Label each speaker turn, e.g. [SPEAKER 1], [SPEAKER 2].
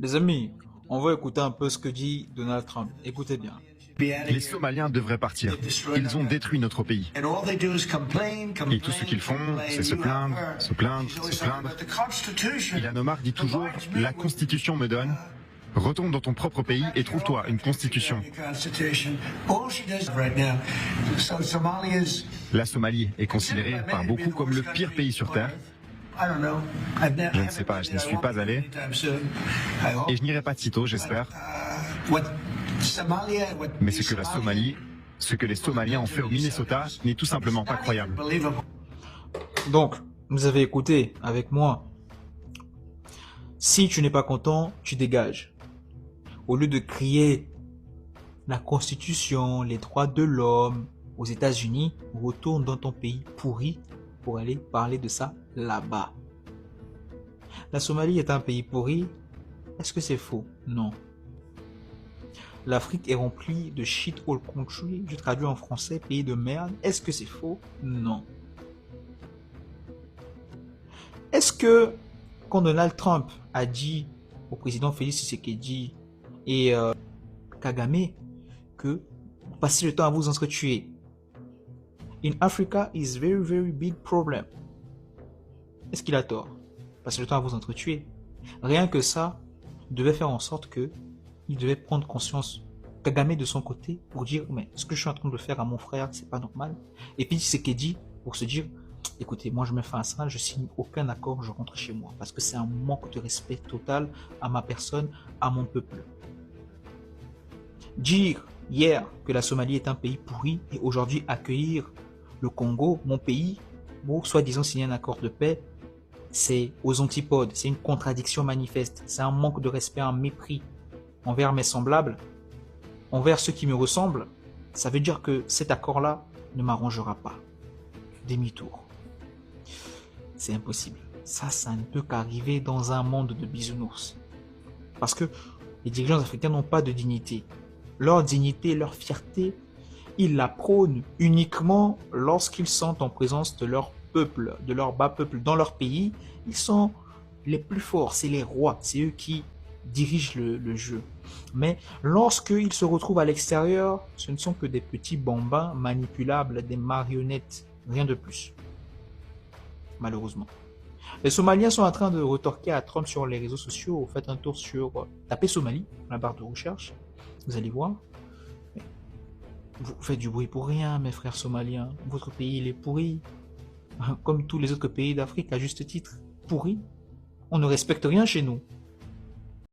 [SPEAKER 1] Les amis, on va écouter un peu ce que dit Donald Trump. Écoutez bien.
[SPEAKER 2] Les Somaliens devraient partir. Ils ont détruit notre pays. Et tout ce qu'ils font, c'est se plaindre, se plaindre, se plaindre. Ilhan Omar dit toujours, la Constitution me donne. Retourne dans ton propre pays et trouve-toi une constitution. La Somalie est considérée par beaucoup comme le pire pays sur Terre. Je ne sais pas, je n'y suis pas allé. Et je n'irai pas de sitôt, j'espère. Mais ce que les Somaliens ont fait au Minnesota n'est tout simplement pas croyable.
[SPEAKER 1] Donc, vous avez écouté avec moi. Si tu n'es pas content, tu dégages. Au lieu de crier la Constitution, les droits de l'homme aux États-Unis, retourne dans ton pays pourri pour aller parler de ça là-bas. La Somalie est un pays pourri. Est-ce que c'est faux? Non. L'Afrique est remplie de shit hole country. Je traduis en français, pays de merde. Est-ce que c'est faux? Non. Est-ce que quand Donald Trump a dit au président Félix Tshisekedi et Kagame que vous passez le temps à vous entretuer. In Africa is very very big problem. Est-ce qu'il a tort? Passer le temps à vous entretuer. Rien que ça devait faire en sorte que il devait prendre conscience, Kagame de son côté, pour dire mais ce que je suis en train de faire à mon frère, c'est pas normal. Et puis Tshisekedi pour se dire écoutez, moi je me fais un ça, je signe aucun accord, je rentre chez moi parce que c'est un manque de respect total à ma personne, à mon peuple. Dire hier que la Somalie est un pays pourri et aujourd'hui accueillir le Congo, mon pays, pour soi-disant signer un accord de paix, c'est aux antipodes, c'est une contradiction manifeste, c'est un manque de respect, un mépris envers mes semblables, envers ceux qui me ressemblent. Ça veut dire que cet accord-là ne m'arrangera pas. Demi-tour. C'est impossible. Ça ne peut qu'arriver dans un monde de bisounours. Parce que les dirigeants africains n'ont pas de dignité. Leur dignité, leur fierté, ils la prônent uniquement lorsqu'ils sont en présence de leur peuple, de leur bas peuple dans leur pays. Ils sont les plus forts, c'est les rois, c'est eux qui dirigent le jeu. Mais lorsqu'ils se retrouvent à l'extérieur, ce ne sont que des petits bambins manipulables, des marionnettes, rien de plus. Malheureusement. Les Somaliens sont en train de retorquer à Trump sur les réseaux sociaux. Faites un tour sur tapez Somalie, dans la barre de recherche. Vous allez voir. Vous faites du bruit pour rien, mes frères somaliens. Votre pays, il est pourri. Comme tous les autres pays d'Afrique, à juste titre. Pourri. On ne respecte rien chez nous.